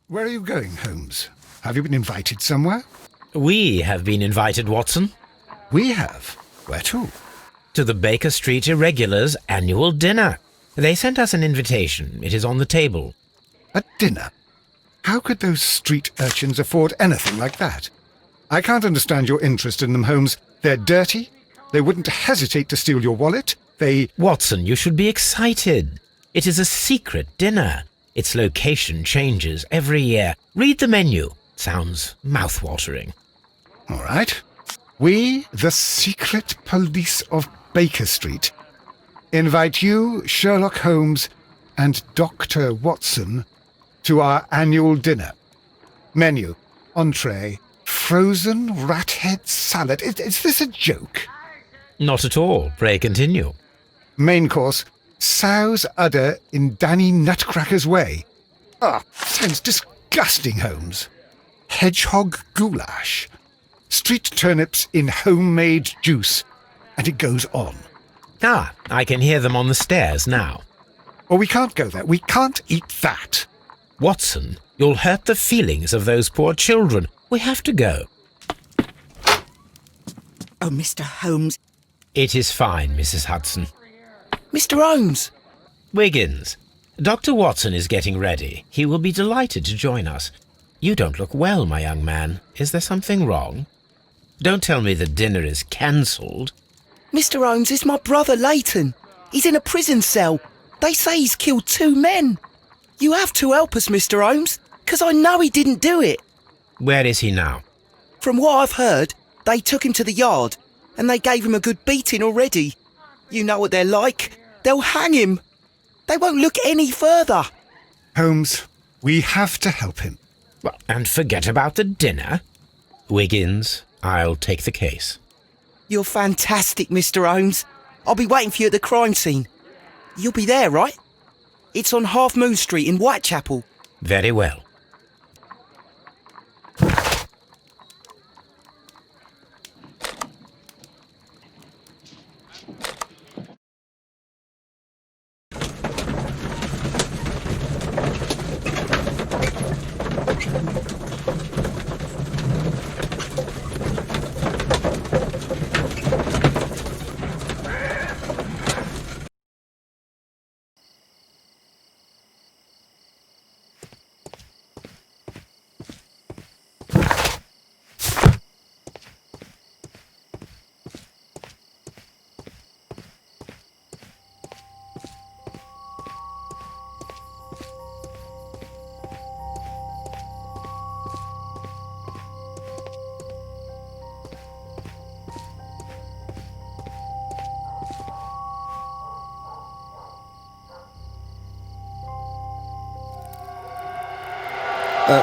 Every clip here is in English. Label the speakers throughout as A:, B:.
A: Where are you going, Holmes? Have you been invited somewhere?
B: We have been invited, Watson.
A: We have? Where to?
B: To the Baker Street Irregulars' annual dinner. They sent us an invitation. It is on the table.
A: A dinner? How could those street urchins afford anything like that? I can't understand your interest in them, Holmes. They're dirty. They wouldn't hesitate to steal your wallet.
B: Watson, you should be excited. It is a secret dinner. Its location changes every year. Read the menu. Sounds mouth-watering.
A: All right. We, the secret police of Baker Street, invite you, Sherlock Holmes, and Dr. Watson to our annual dinner. Menu, entree, frozen rat head salad. Is this a joke?
B: Not at all. Pray continue.
A: Main course, sow's udder in Danny Nutcracker's way. Sounds disgusting, Holmes. Hedgehog goulash. Street turnips in homemade juice. And it goes on.
B: I can hear them on the stairs now.
A: Oh, we can't go there. We can't eat that.
B: Watson, you'll hurt the feelings of those poor children. We have to go.
C: Oh, Mr. Holmes.
B: It is fine, Mrs. Hudson.
C: Mr. Holmes!
B: Wiggins, Dr. Watson is getting ready. He will be delighted to join us. You don't look well, my young man. Is there something wrong? Don't tell me the dinner is cancelled.
C: Mr. Holmes, it's my brother Leighton. He's in a prison cell. They say he's killed 2 men. You have to help us, Mr. Holmes, 'cause I know he didn't do it.
B: Where is he now?
C: From what I've heard, they took him to the yard, and they gave him a good beating already. You know what they're like. They'll hang him. They won't look any further.
A: Holmes, we have to help him.
B: Well, and forget about the dinner? Wiggins, I'll take the case.
C: You're fantastic, Mr. Holmes. I'll be waiting for you at the crime scene. You'll be there, right? It's on Half Moon Street in Whitechapel.
B: Very well.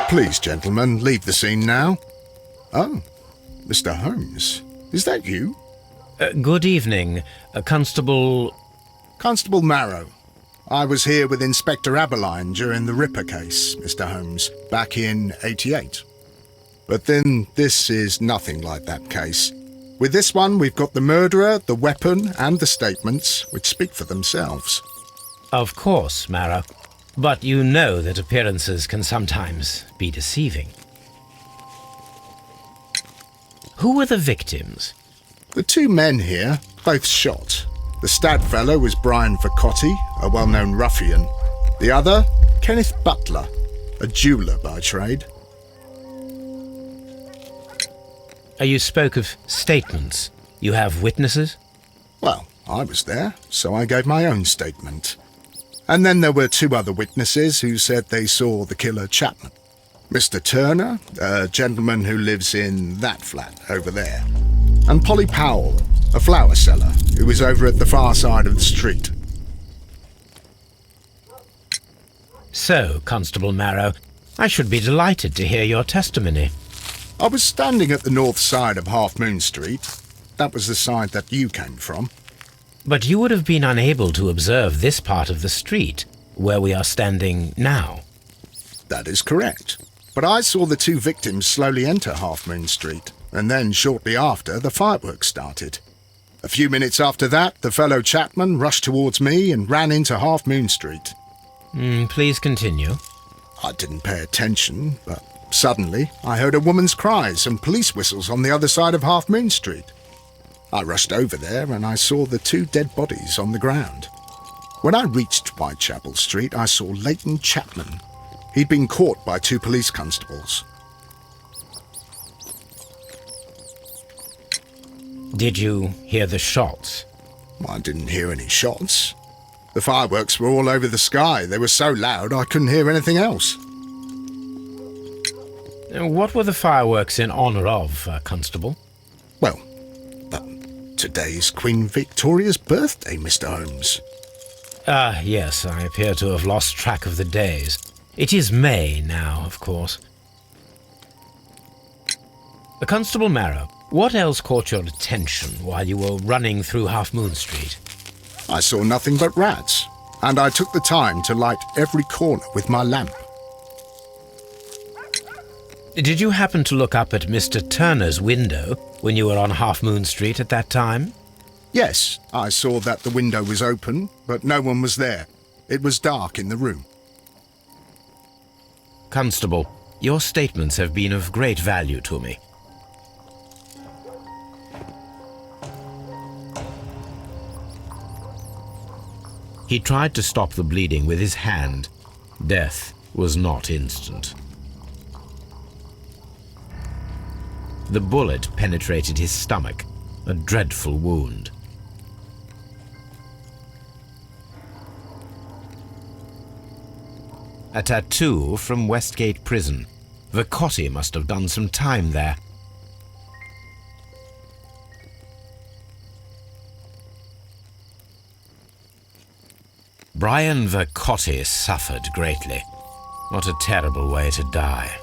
D: Please, gentlemen, leave the scene now. Oh, Mr. Holmes, is that you?
B: Good evening, Constable...
D: Constable Marrow. I was here with Inspector Aberline during the Ripper case, Mr. Holmes, back in '88. But then this is nothing like that case. With this one, we've got the murderer, the weapon, and the statements, which speak for themselves.
B: Of course, Marrow. But you know that appearances can sometimes be deceiving. Who were the victims?
D: The 2 men here, both shot. The stab fellow was Brian Vercotti, a well-known ruffian. The other, Kenneth Butler, a jeweller by trade.
B: You spoke of statements. You have witnesses?
D: Well, I was there, so I gave my own statement. And then there were 2 other witnesses who said they saw the killer Chapman. Mr. Turner, a gentleman who lives in that flat over there. And Polly Powell, a flower seller, who was over at the far side of the street.
B: So, Constable Marrow, I should be delighted to hear your testimony.
D: I was standing at the north side of Half Moon Street. That was the side that you came from.
B: But you would have been unable to observe this part of the street, where we are standing now.
D: That is correct. But I saw the 2 victims slowly enter Half Moon Street, and then shortly after, the fireworks started. A few minutes after that, the fellow Chapman rushed towards me and ran into Half Moon Street.
B: Please continue.
D: I didn't pay attention, but suddenly I heard a woman's cries and police whistles on the other side of Half Moon Street. I rushed over there and I saw the 2 dead bodies on the ground. When I reached Whitechapel Street, I saw Leighton Chapman. He'd been caught by 2 police constables.
B: Did you hear the shots?
D: I didn't hear any shots. The fireworks were all over the sky. They were so loud I couldn't hear anything else.
B: What were the fireworks in honour of, Constable?
D: Well, today's Queen Victoria's birthday, Mr. Holmes.
B: Ah, yes, I appear to have lost track of the days. It is May now, of course. Constable Marrow, what else caught your attention while you were running through Half Moon Street?
D: I saw nothing but rats, and I took the time to light every corner with my lamp.
B: Did you happen to look up at Mr. Turner's window when you were on Half Moon Street at that time?
D: Yes, I saw that the window was open, but no one was there. It was dark in the room.
B: Constable, your statements have been of great value to me. He tried to stop the bleeding with his hand. Death was not instant. The bullet penetrated his stomach, a dreadful wound. A tattoo from Westgate Prison. Vercotti must have done some time there. Brian Vercotti suffered greatly. What a terrible way to die.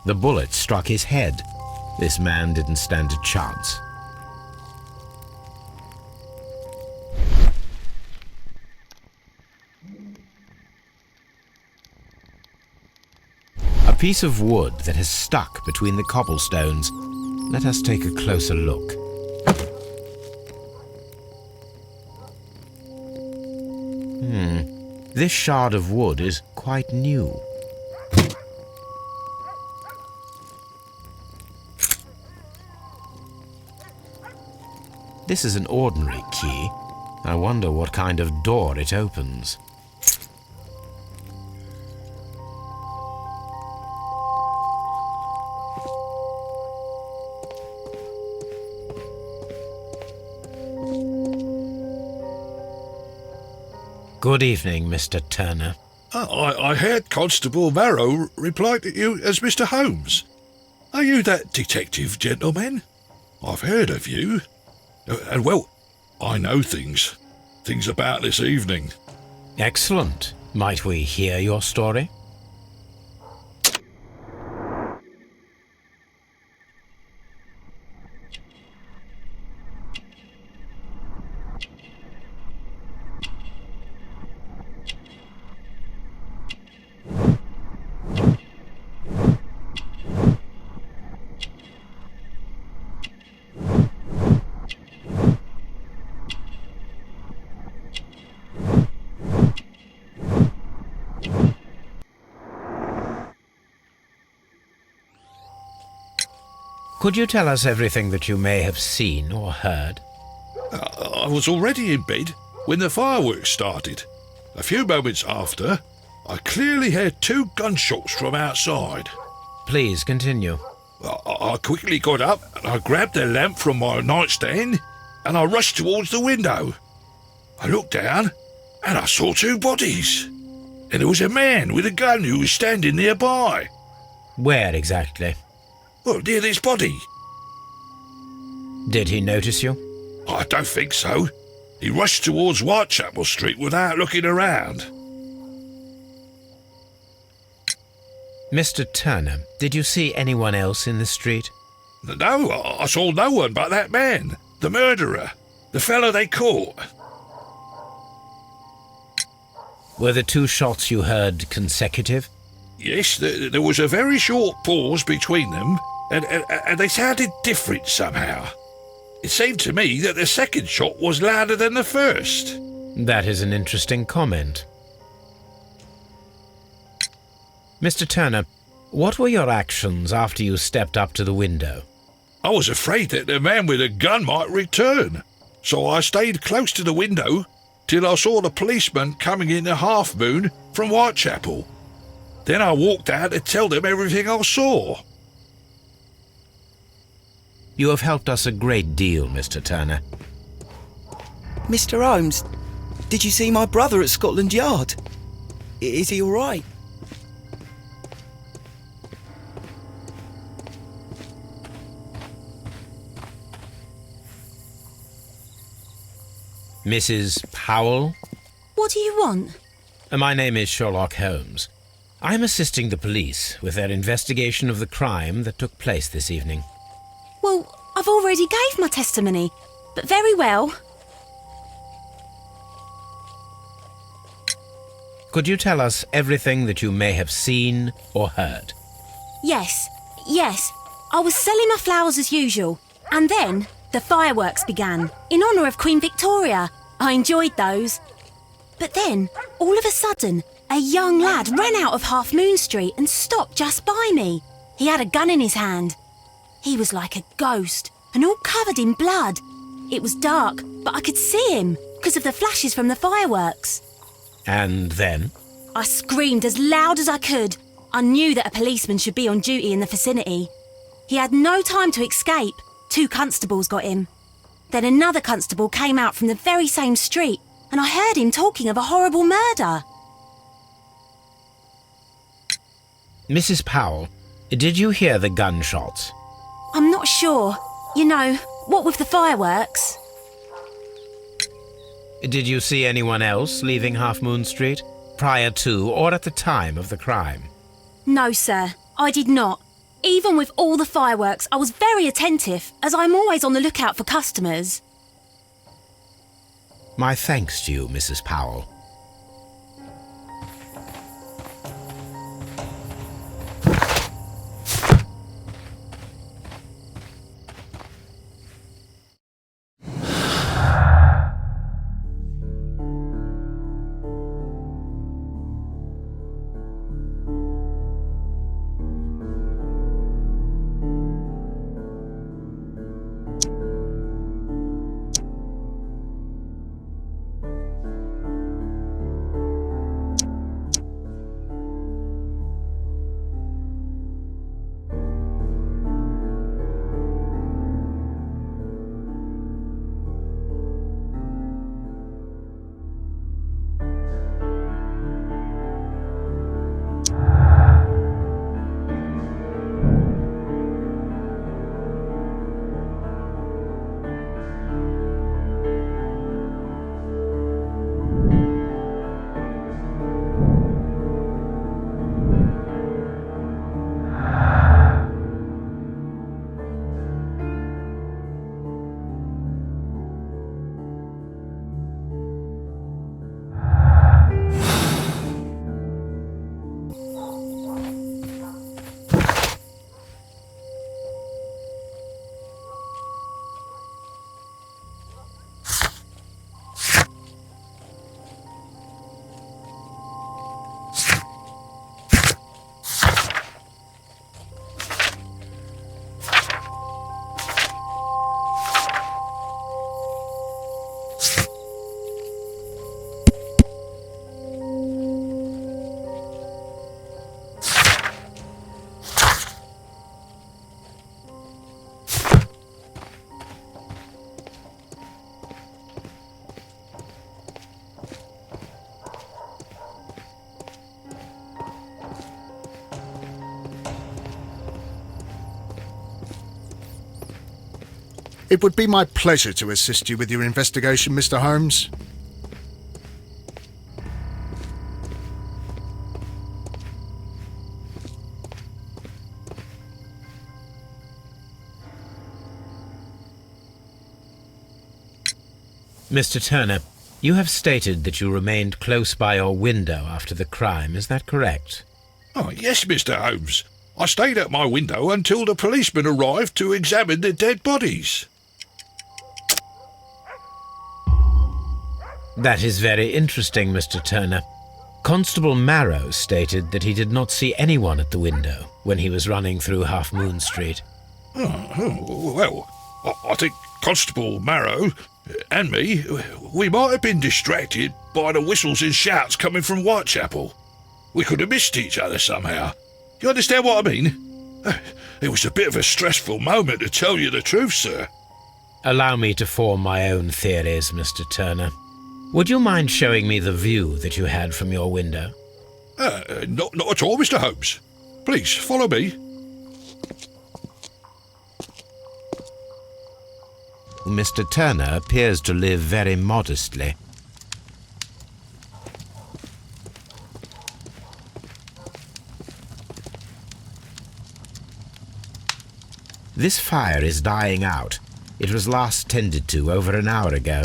B: The bullet struck his head. This man didn't stand a chance. A piece of wood that has stuck between the cobblestones. Let us take a closer look. This shard of wood is quite new. This is an ordinary key. I wonder what kind of door it opens. Good evening, Mr. Turner.
E: I heard Constable Marrow reply to you as Mr. Holmes. Are you that detective gentleman? I've heard of you. And well, I know things about this evening.
B: Excellent. Might we hear your story? Could you tell us everything that you may have seen or heard?
E: I was already in bed when the fireworks started. A few moments after, I clearly heard 2 gunshots from outside.
B: Please continue.
E: I quickly got up and I grabbed the lamp from my nightstand and I rushed towards the window. I looked down and I saw 2 bodies. And there was a man with a gun who was standing nearby.
B: Where exactly?
E: Well, near this body.
B: Did he notice you?
E: I don't think so. He rushed towards Whitechapel Street without looking around.
B: Mr. Turner, did you see anyone else in the street?
E: No, I saw no one but that man, the murderer, the fellow they caught.
B: Were the 2 shots you heard consecutive?
E: Yes, there was a very short pause between them, and they sounded different somehow. It seemed to me that the second shot was louder than the first.
B: That is an interesting comment. Mr. Turner, what were your actions after you stepped up to the window?
E: I was afraid that the man with the gun might return, so I stayed close to the window till I saw the policeman coming in the Half Moon from Whitechapel. Then I walked out to tell them everything I saw.
B: You have helped us a great deal, Mr. Turner.
C: Mr. Holmes, did you see my brother at Scotland Yard? Is he all right?
B: Mrs. Powell?
F: What do you want?
B: My name is Sherlock Holmes. I'm assisting the police with their investigation of the crime that took place this evening.
F: Well, I've already gave my testimony, but very well.
B: Could you tell us everything that you may have seen or heard?
F: Yes. I was selling my flowers as usual, and then the fireworks began, in honour of Queen Victoria. I enjoyed those. But then, all of a sudden, a young lad ran out of Half Moon Street and stopped just by me. He had a gun in his hand. He was like a ghost, and all covered in blood. It was dark, but I could see him, because of the flashes from the fireworks.
B: And then?
F: I screamed as loud as I could. I knew that a policeman should be on duty in the vicinity. He had no time to escape. 2 constables got him. Then another constable came out from the very same street, and I heard him talking of a horrible murder.
B: Mrs. Powell, did you hear the gunshots?
F: I'm not sure. You know, what with the fireworks?
B: Did you see anyone else leaving Half Moon Street, prior to or at the time of the crime?
F: No, sir, I did not. Even with all the fireworks, I was very attentive, as I'm always on the lookout for customers.
B: My thanks to you, Mrs. Powell.
D: It would be my pleasure to assist you with your investigation, Mr. Holmes.
B: Mr. Turner, you have stated that you remained close by your window after the crime, is that correct?
E: Oh, yes, Mr. Holmes. I stayed at my window until the policeman arrived to examine the dead bodies.
B: That is very interesting, Mr. Turner. Constable Marrow stated that he did not see anyone at the window when he was running through Half Moon Street.
E: Well, I think Constable Marrow and me, we might have been distracted by the whistles and shouts coming from Whitechapel. We could have missed each other somehow. You understand what I mean? It was a bit of a stressful moment, to tell you the truth, sir.
B: Allow me to form my own theories, Mr. Turner. Would you mind showing me the view that you had from your window?
E: Not at all, Mr. Holmes. Please, follow me.
B: Mr. Turner appears to live very modestly. This fire is dying out. It was last tended to over an hour ago.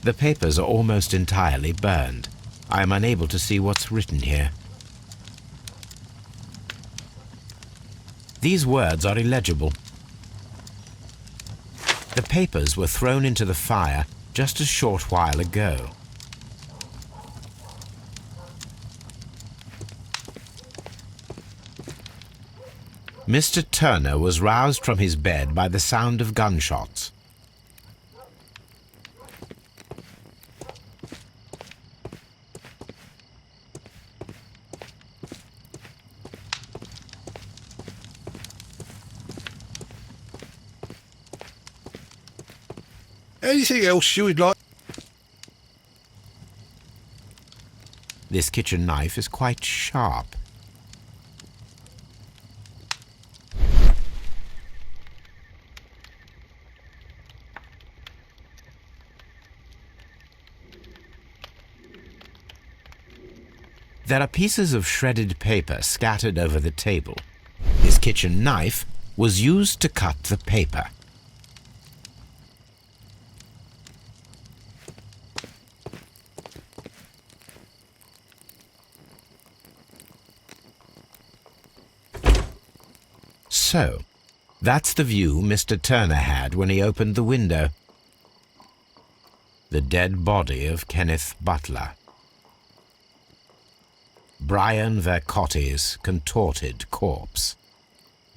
B: The papers are almost entirely burned. I am unable to see what's written here. These words are illegible. The papers were thrown into the fire just a short while ago. Mr. Turner was roused from his bed by the sound of gunshots.
E: Anything else you would like?
B: This kitchen knife is quite sharp. There are pieces of shredded paper scattered over the table. This kitchen knife was used to cut the paper. So, that's the view Mr. Turner had when he opened the window. The dead body of Kenneth Butler. Brian Vercotti's contorted corpse.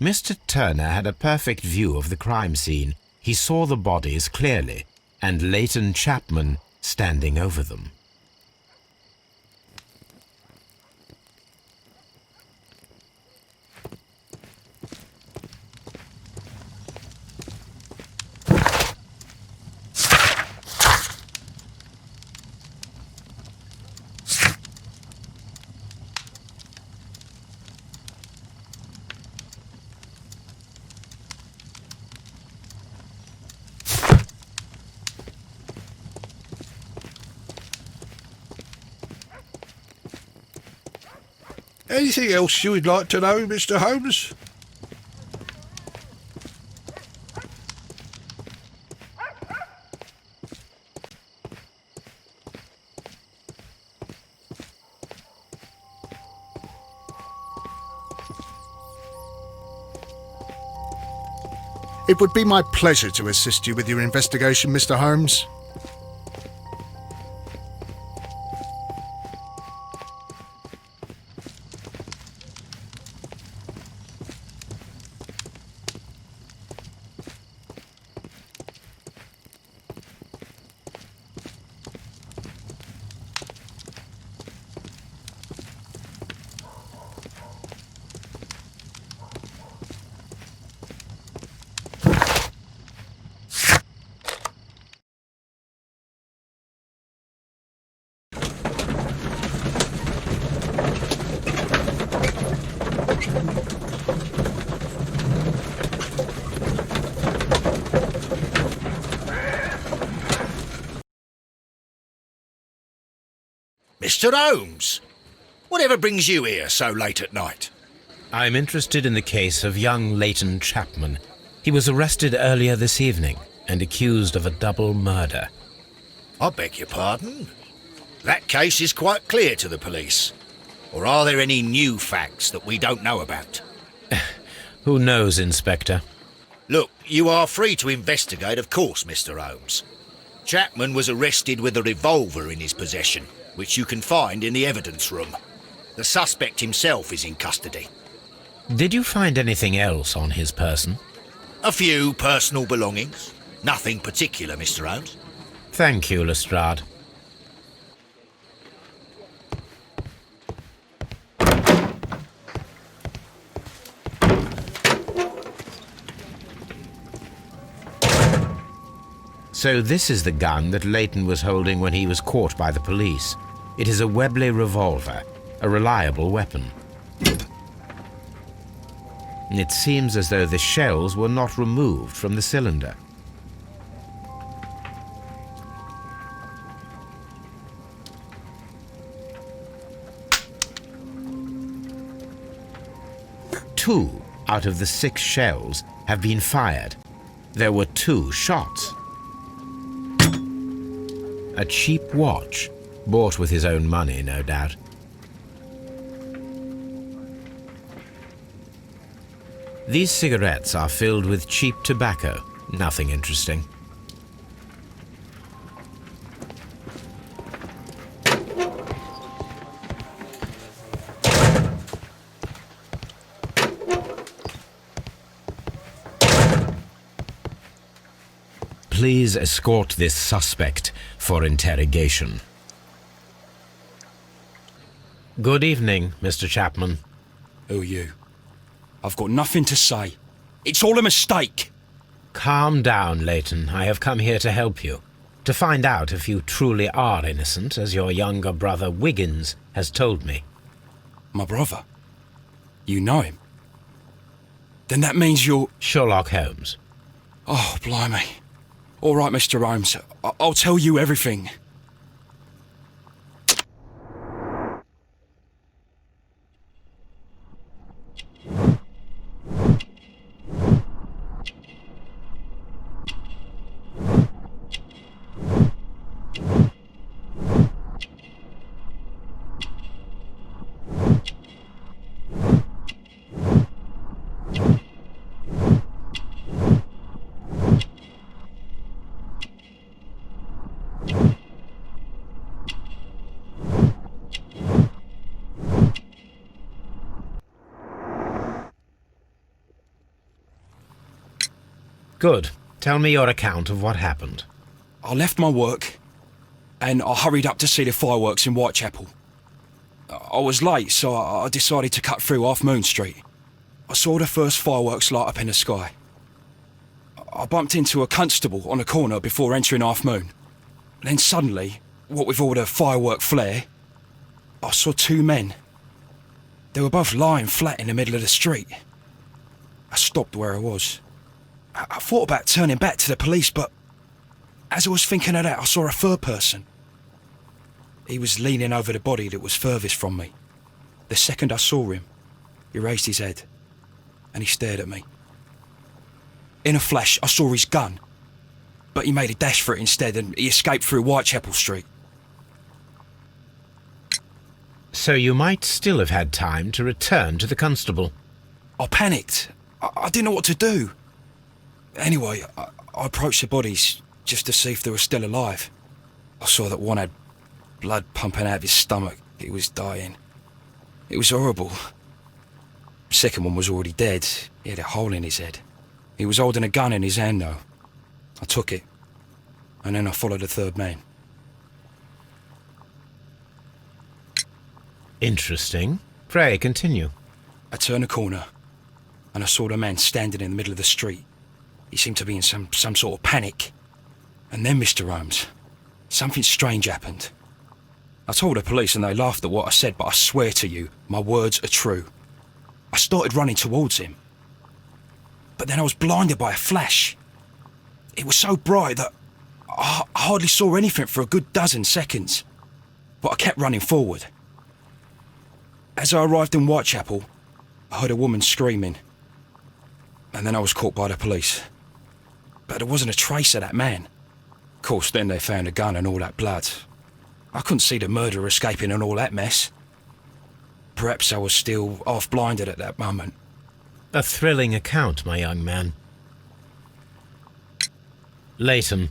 B: Mr. Turner had a perfect view of the crime scene. He saw the bodies clearly, and Leighton Chapman standing over them.
E: Anything else you would like to know, Mr. Holmes?
D: It would be my pleasure to assist you with your investigation, Mr. Holmes.
G: Mr. Holmes, whatever brings you here so late at night?
B: I'm interested in the case of young Leighton Chapman. He was arrested earlier this evening and accused of a double murder.
G: I beg your pardon? That case is quite clear to the police. Or are there any new facts that we don't know about?
B: Who knows, Inspector?
G: Look, you are free to investigate, of course, Mr. Holmes. Chapman was arrested with a revolver in his possession, which you can find in the evidence room. The suspect himself is in custody.
B: Did you find anything else on his person?
G: A few personal belongings. Nothing particular, Mr. Holmes.
B: Thank you, Lestrade. So this is the gun that Leighton was holding when he was caught by the police. It is a Webley revolver, a reliable weapon. It seems as though the shells were not removed from the cylinder. Two out of the 6 shells have been fired. There were 2 shots. A cheap watch, bought with his own money, no doubt. These cigarettes are filled with cheap tobacco, nothing interesting. Please escort this suspect for interrogation. Good evening, Mr. Chapman.
H: Who are you? I've got nothing to say. It's all a mistake.
B: Calm down, Leighton. I have come here to help you. To find out if you truly are innocent, as your younger brother Wiggins has told me.
H: My brother? You know him? Then that means you're...
B: Sherlock Holmes.
H: Oh, blimey. All right, Mr. Holmes. I'll tell you everything.
B: Good. Tell me your account of what happened.
H: I left my work and I hurried up to see the fireworks in Whitechapel. I was late, so I decided to cut through Half Moon Street. I saw the first fireworks light up in the sky. I bumped into a constable on a corner before entering Half Moon. Then suddenly, what with all the firework flare, I saw 2 men. They were both lying flat in the middle of the street. I stopped where I was. I thought about turning back to the police, but as I was thinking of that, I saw a third person. He was leaning over the body that was furthest from me. The second I saw him, he raised his head and he stared at me. In a flash, I saw his gun, but he made a dash for it instead and he escaped through Whitechapel Street.
B: So you might still have had time to return to the constable.
H: I panicked. I didn't know what to do. Anyway, I approached the bodies just to see if they were still alive. I saw that one had blood pumping out of his stomach. He was dying. It was horrible. The second one was already dead. He had a hole in his head. He was holding a gun in his hand though. I took it, and then I followed the third man.
B: Interesting. Pray, continue.
H: I turned a corner, and I saw the man standing in the middle of the street. He seemed to be in some sort of panic. And then, Mr. Holmes, something strange happened. I told the police and they laughed at what I said, but I swear to you, my words are true. I started running towards him. But then I was blinded by a flash. It was so bright that I hardly saw anything for a good dozen seconds. But I kept running forward. As I arrived in Whitechapel, I heard a woman screaming. and then I was caught by the police. But there wasn't a trace of that man. Of course, then they found a gun and all that blood. I couldn't see the murderer escaping and all that mess. Perhaps I was still half-blinded at that moment.
B: A thrilling account, my young man. Leighton,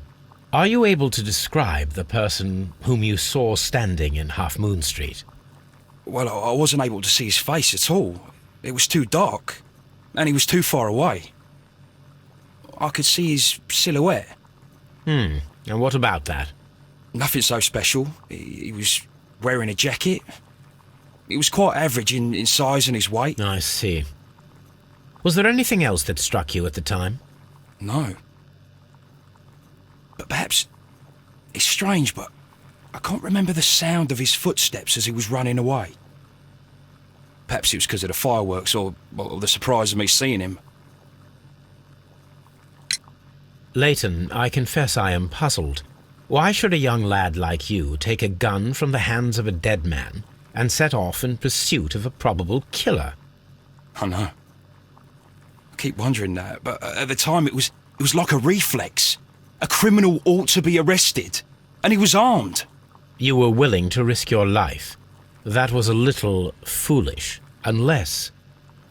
B: are you able to describe the person whom you saw standing in Half Moon Street?
H: Well, I wasn't able to see his face at all. It was too dark, and he was too far away. I could see his silhouette.
B: And what about that?
H: Nothing so special. He was wearing a jacket. He was quite average in size and his weight.
B: I see. Was there anything else that struck you at the time?
H: No. But perhaps it's strange, but I can't remember the sound of his footsteps as he was running away. Perhaps it was because of the fireworks or the surprise of me seeing him.
B: Leighton, I confess I am puzzled. Why should a young lad like you take a gun from the hands of a dead man and set off in pursuit of a probable killer?
H: I know. I keep wondering that, but at the time it was like a reflex. A criminal ought to be arrested, and he was armed.
B: You were willing to risk your life. That was a little foolish, unless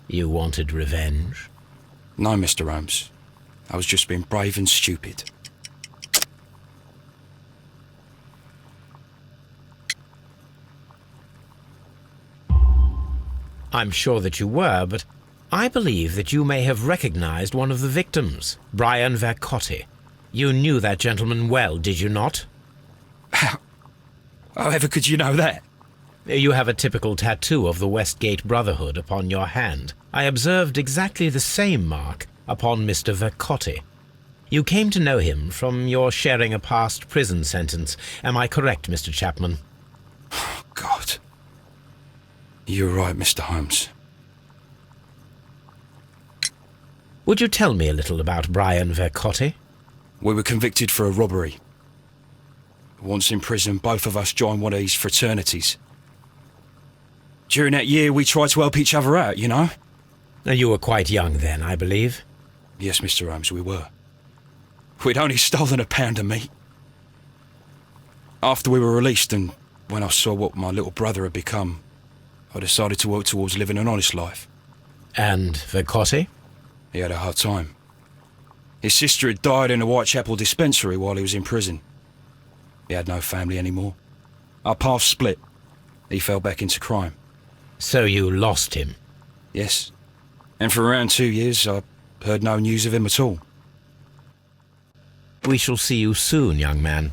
B: you wanted revenge.
H: No, Mr. Holmes. I was just being brave and stupid.
B: I'm sure that you were, but I believe that you may have recognized one of the victims, Brian Vercotti. You knew that gentleman well, did you not?
H: However could you know that?
B: You have a typical tattoo of the Westgate Brotherhood upon your hand. I observed exactly the same mark upon Mr. Vercotti. You came to know him from your sharing a past prison sentence. Am I correct, Mr. Chapman?
H: God. You're right, Mr. Holmes.
B: Would you tell me a little about Brian Vercotti?
H: We were convicted for a robbery. Once in prison, both of us joined one of these fraternities. During that year, we tried to help each other out, you know?
B: You were quite young then, I believe.
H: Yes, Mr. Holmes, we were. We'd only stolen a pound of meat. After we were released, and when I saw what my little brother had become, I decided to work towards living an honest life.
B: And Vercotti?
H: He had a hard time. His sister had died in a Whitechapel dispensary while he was in prison. He had no family anymore. Our paths split. He fell back into crime.
B: So you lost him?
H: Yes. And for around 2 years, I heard no news of him at all.
B: We shall see you soon, young man.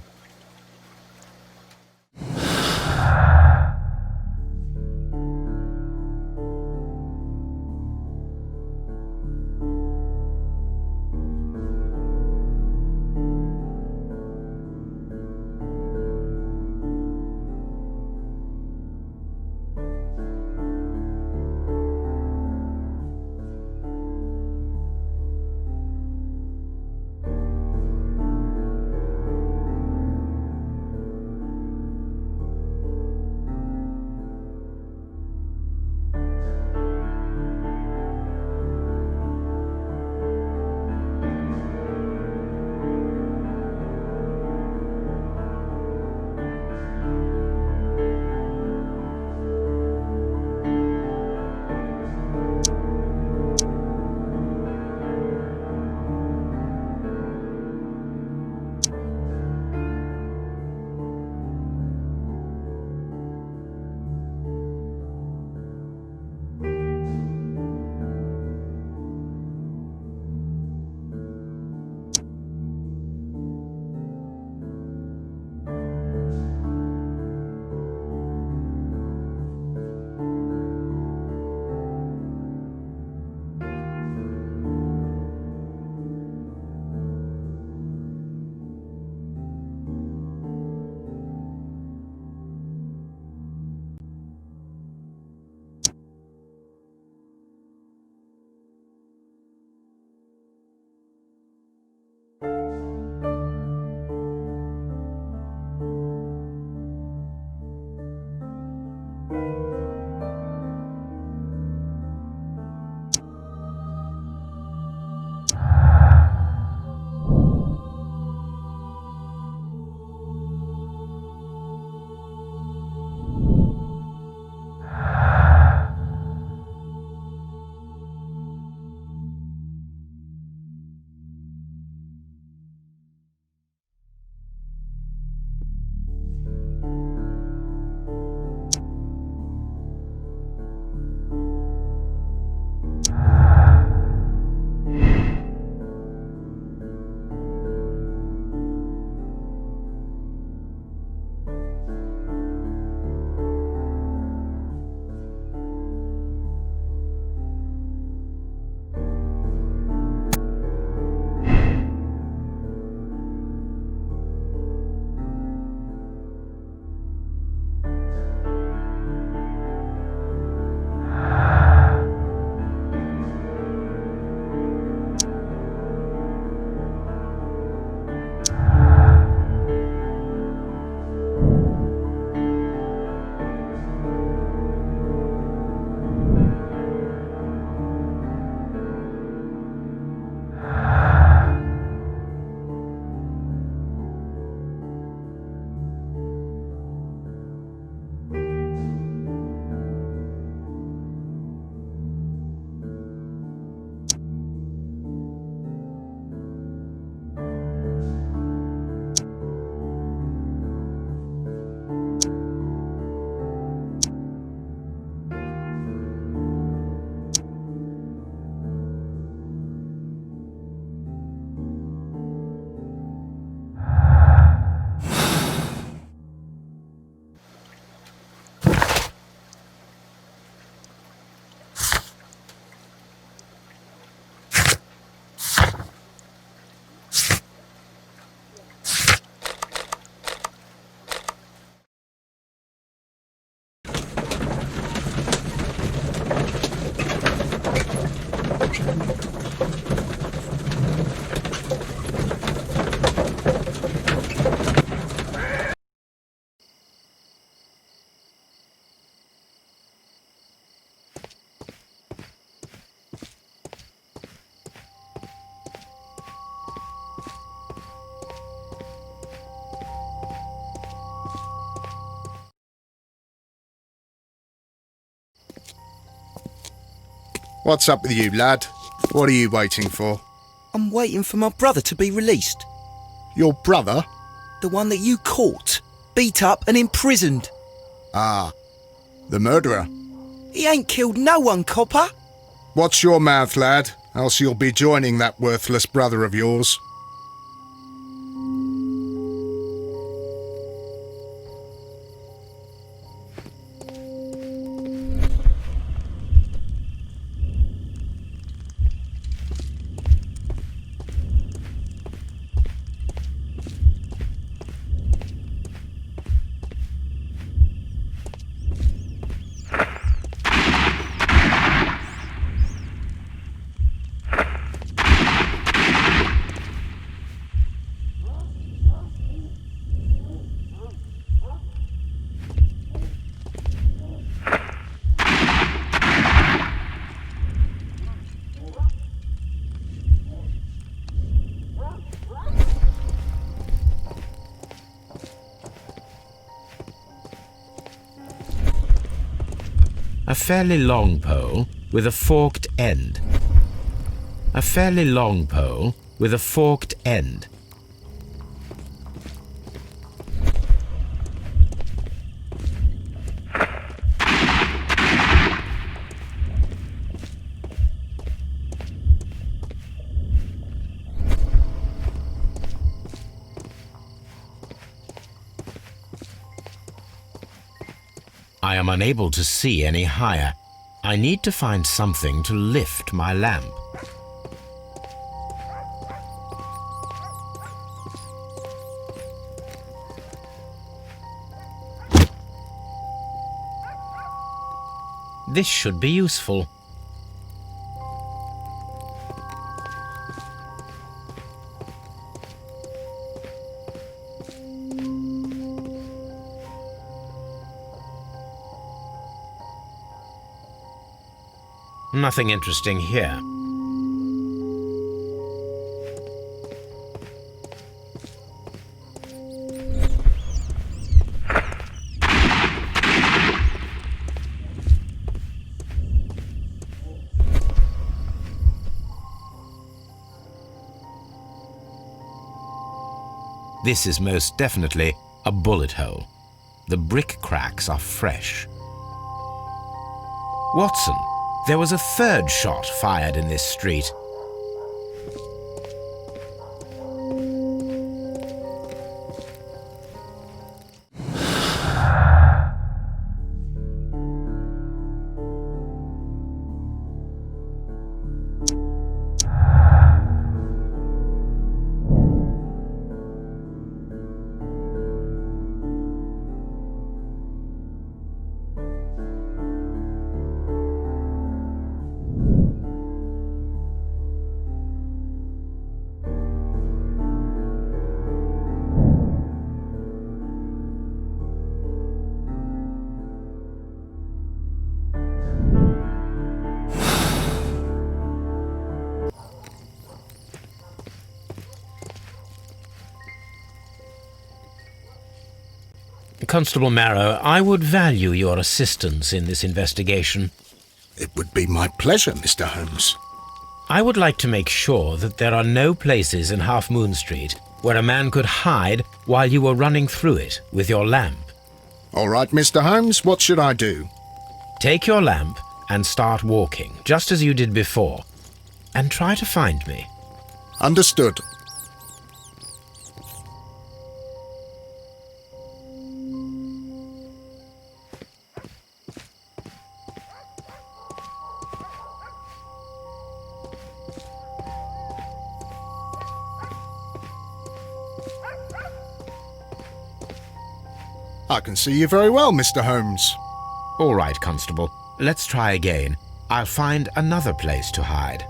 D: What's up with you, lad? What are you waiting for?
C: I'm waiting for my brother to be released.
D: Your brother?
C: The one that you caught, beat up and imprisoned.
D: Ah, the murderer.
C: He ain't killed no one, copper.
D: Watch your mouth, lad, else you'll be joining that worthless brother of yours.
B: A fairly long pole with a forked end. A fairly long pole with a forked end. I am unable to see any higher. I need to find something to lift my lamp. This should be useful. Nothing interesting here. This is most definitely a bullet hole. The brick cracks are fresh. Watson, there was a third shot fired in this street. Constable Marrow, I would value your assistance in this investigation.
D: It would be my pleasure, Mr. Holmes.
B: I would like to make sure that there are no places in Half Moon Street where a man could hide while you were running through it with your lamp.
D: All right, Mr. Holmes, what should I do?
B: Take your lamp and start walking, just as you did before, and try to find me.
D: Understood. I can see you very well, Mr. Holmes.
B: All right, Constable. Let's try again. I'll find another place to hide.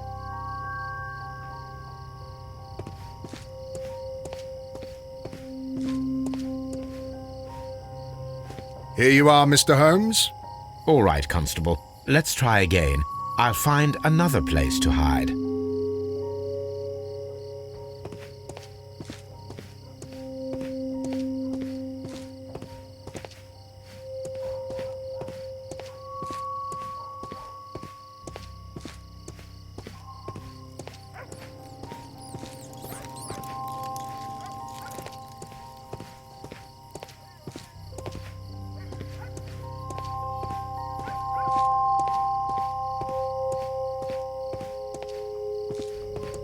D: Here you are, Mr. Holmes.
B: All right, Constable. Let's try again. I'll find another place to hide.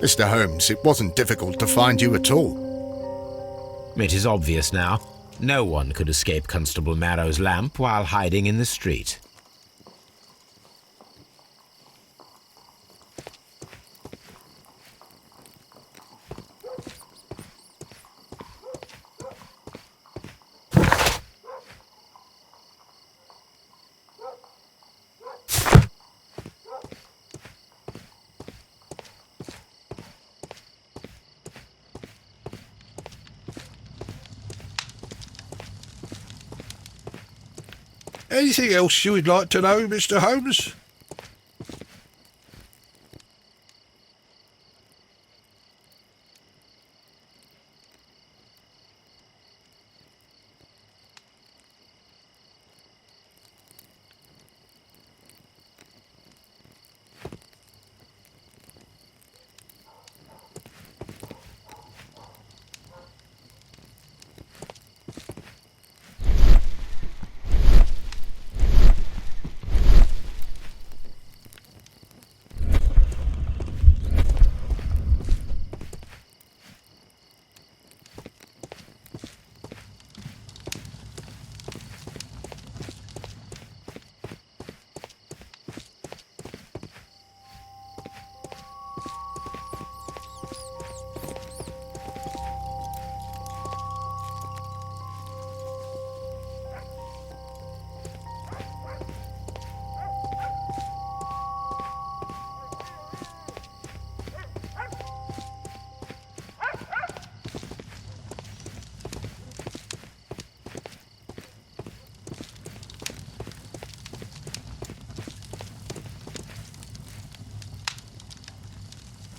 D: Mr. Holmes, it wasn't difficult to find you at all.
B: It is obvious now. No one could escape Constable Marrow's lamp while hiding in the street.
E: Anything else you would like to know, Mr. Holmes?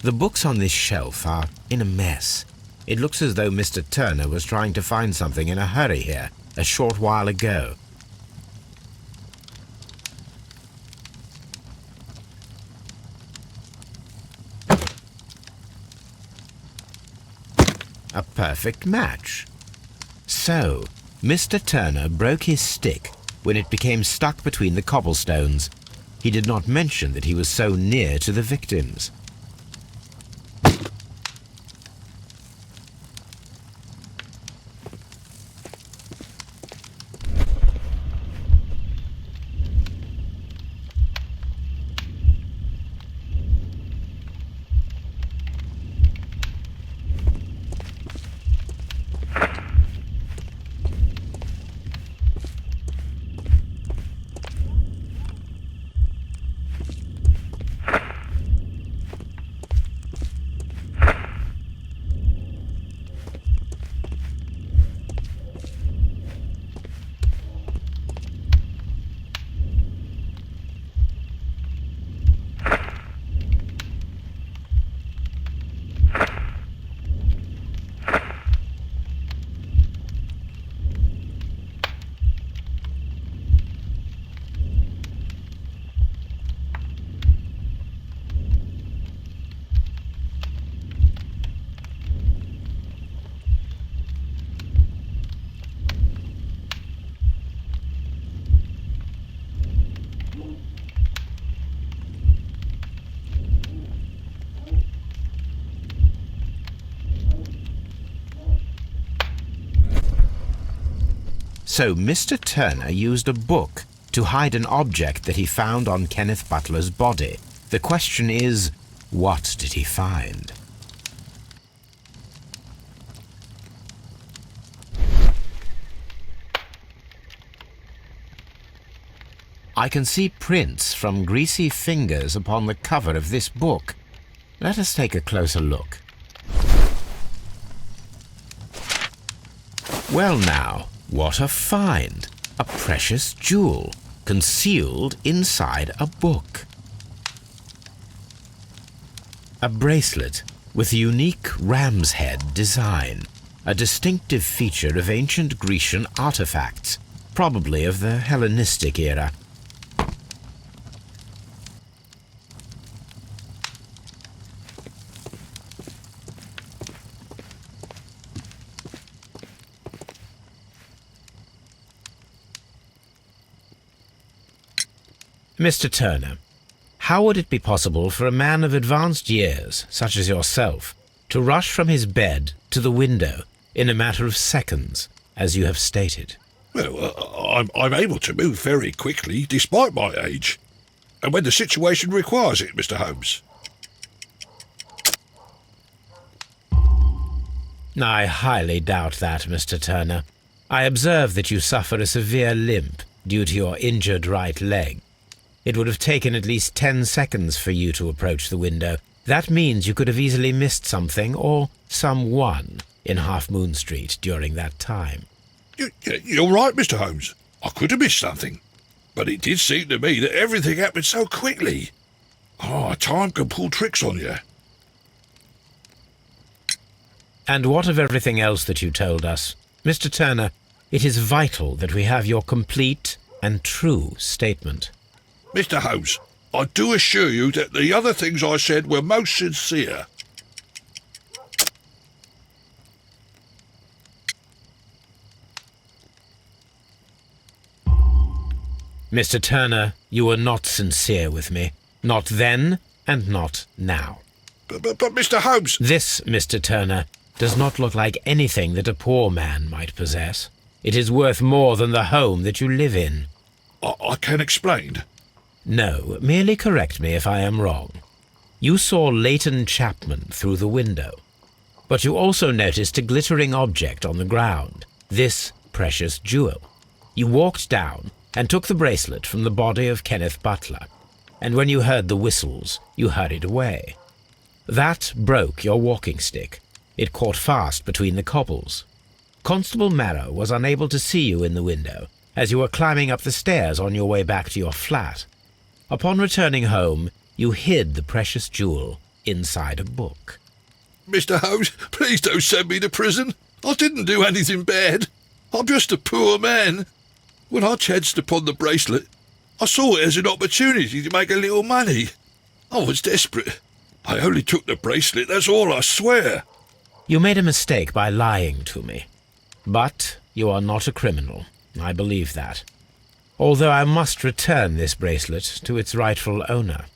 B: The books on this shelf are in a mess. It looks as though Mr. Turner was trying to find something in a hurry here a short while ago. A perfect match. So, Mr. Turner broke his stick when it became stuck between the cobblestones. He did not mention that he was so near to the victims. So Mr. Turner used a book to hide an object that he found on Kenneth Butler's body. The question is, what did he find? I can see prints from greasy fingers upon the cover of this book. Let us take a closer look. Well now, what a find! A precious jewel concealed inside a book. A bracelet with a unique ram's head design, a distinctive feature of ancient Grecian artifacts, probably of the Hellenistic era. Mr. Turner, How would it be possible for a man of advanced years, such as yourself, to rush from his bed to the window in a matter of seconds, as you have stated?
E: Well, I'm able to move very quickly, despite my age. And when the situation requires it, Mr. Holmes.
B: I highly doubt that, Mr. Turner. I observe that you suffer a severe limp due to your injured right leg. It would have taken at least 10 seconds for you to approach the window. That means you could have easily missed something or someone in Half Moon Street during that time.
E: You're right, Mr. Holmes. I could have missed something. But it did seem to me that everything happened so quickly. Time can pull tricks on you.
B: And what of everything else that you told us? Mr. Turner, it is vital that we have your complete and true statement.
E: Mr. Holmes, I do assure you that the other things I said were most sincere.
B: Mr. Turner, you were not sincere with me. Not then and not now.
E: But Mr. Holmes...
B: This, Mr. Turner, does not look like anything that a poor man might possess. It is worth more than the home that you live in.
E: I can explain.
B: No, merely correct me if I am wrong. You saw Leighton Chapman through the window, but you also noticed a glittering object on the ground, this precious jewel. You walked down and took the bracelet from the body of Kenneth Butler, and when you heard the whistles, you hurried away. That broke your walking stick. It caught fast between the cobbles. Constable Marrow was unable to see you in the window as you were climbing up the stairs on your way back to your flat. Upon returning home, you hid the precious jewel inside a book.
E: Mr. Holmes, please don't send me to prison. I didn't do anything bad. I'm just a poor man. When I chanced upon the bracelet, I saw it as an opportunity to make a little money. I was desperate. I only took the bracelet, that's all, I swear.
B: You made a mistake by lying to me. But you are not a criminal. I believe that. Although I must return this bracelet to its rightful owner.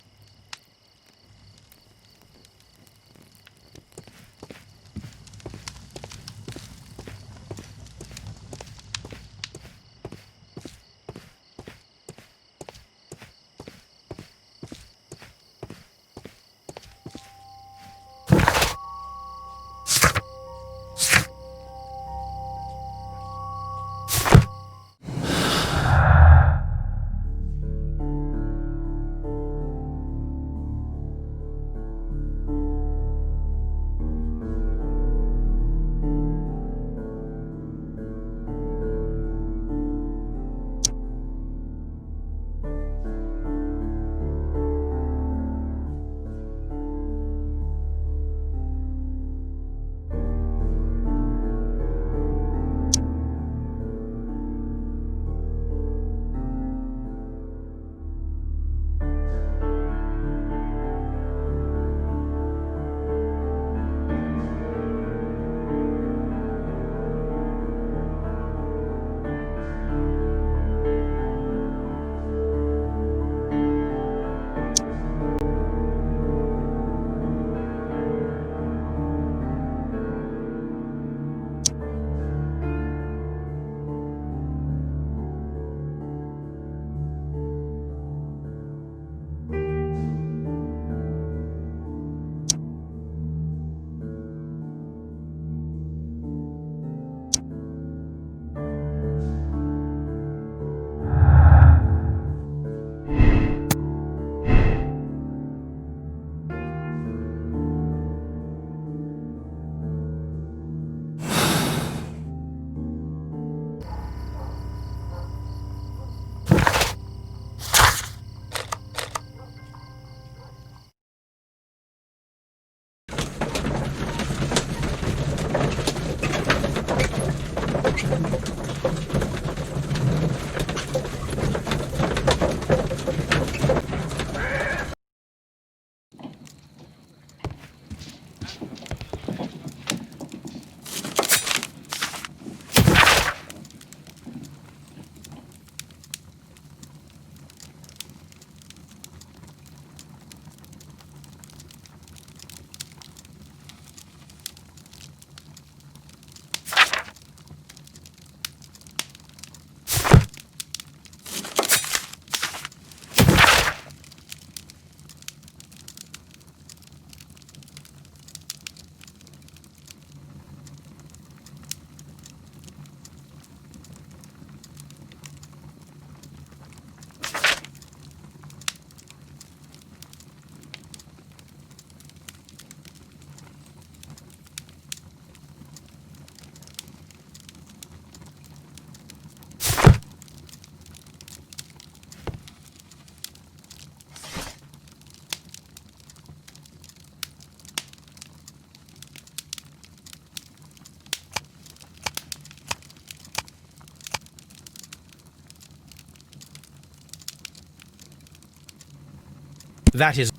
B: That is.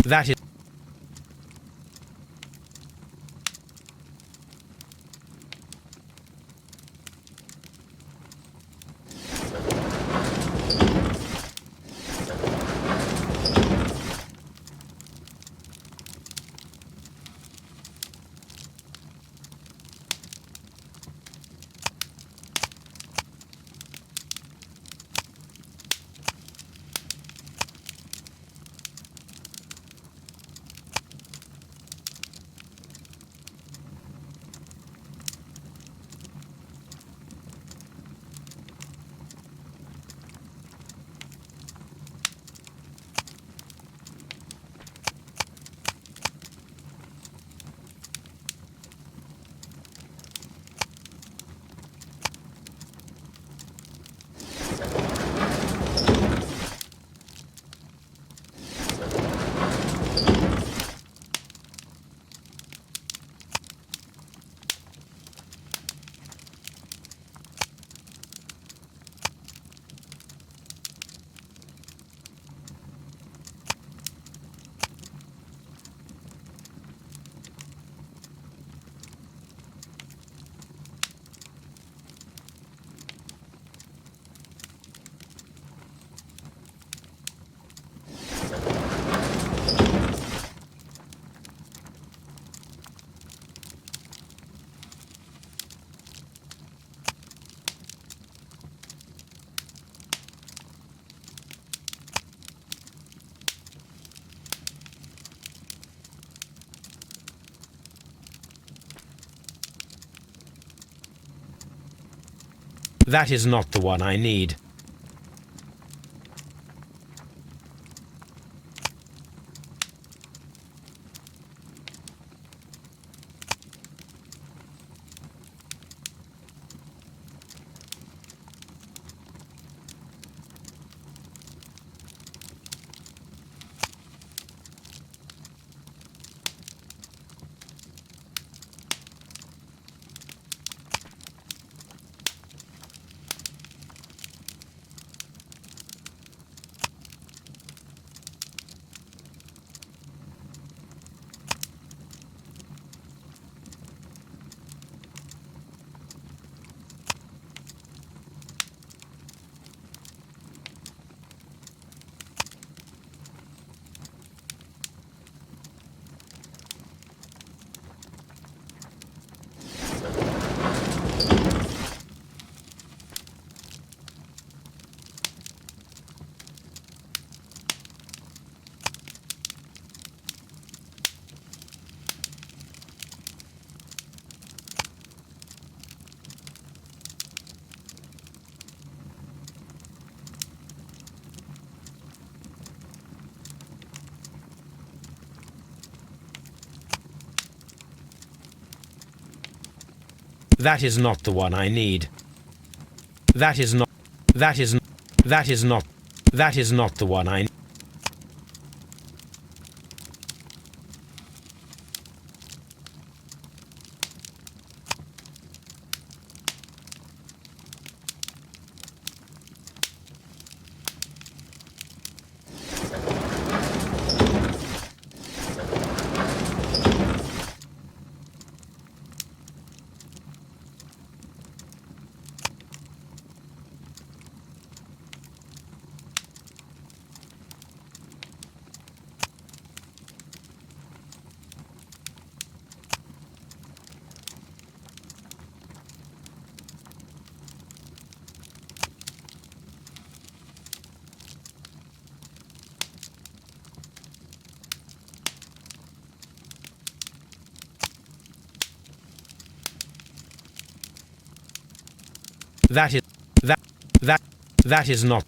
B: That is. That is not the one I need. That is not the one I need. That is not the one I need. That is not.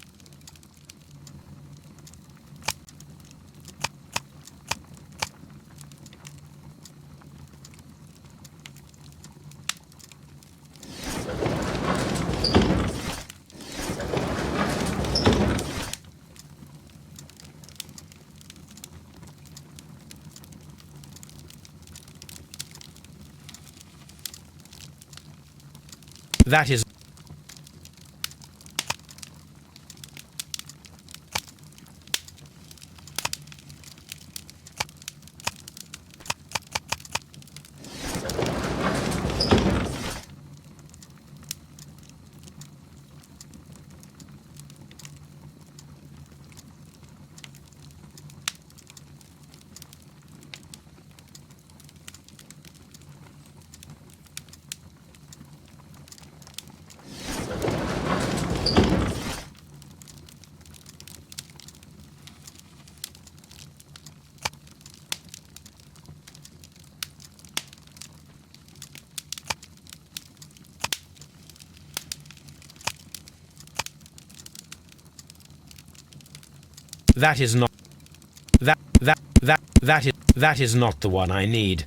B: That is. That is not... That is not the one I need.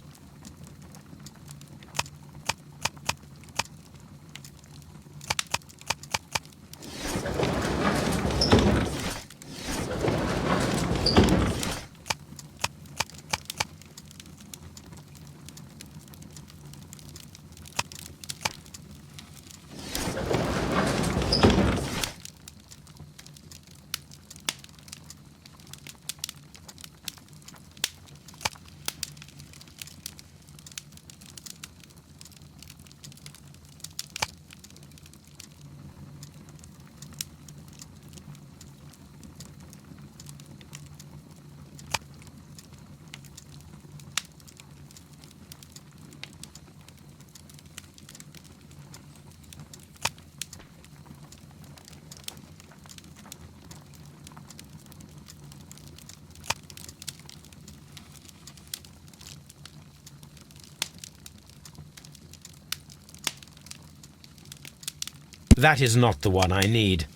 B: That is not the one I need.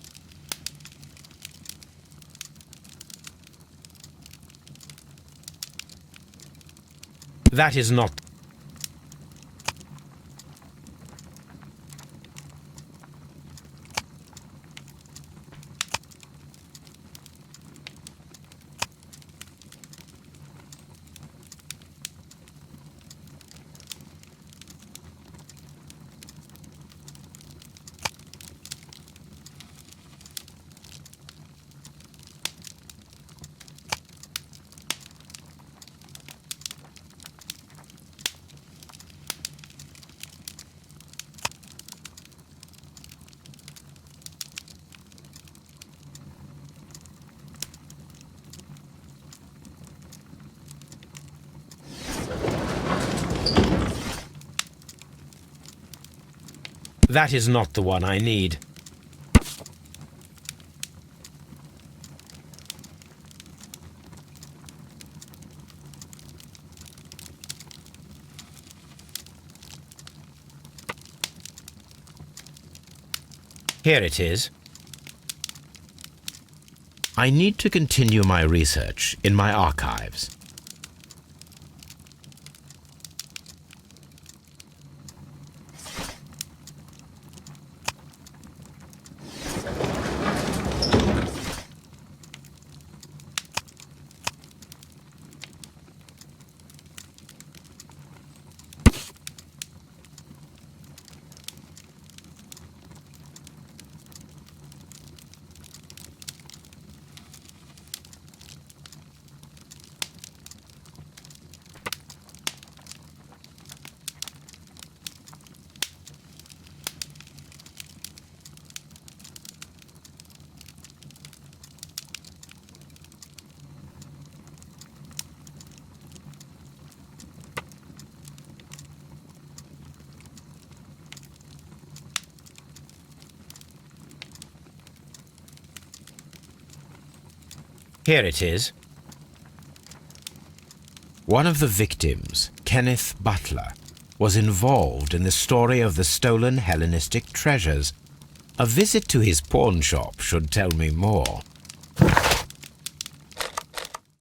B: That is not... That is not the one I need. Here it is. I need to continue my research in my archives. Here it is. One of the victims, Kenneth Butler, was involved in the story of the stolen Hellenistic treasures. A visit to his pawn shop should tell me more.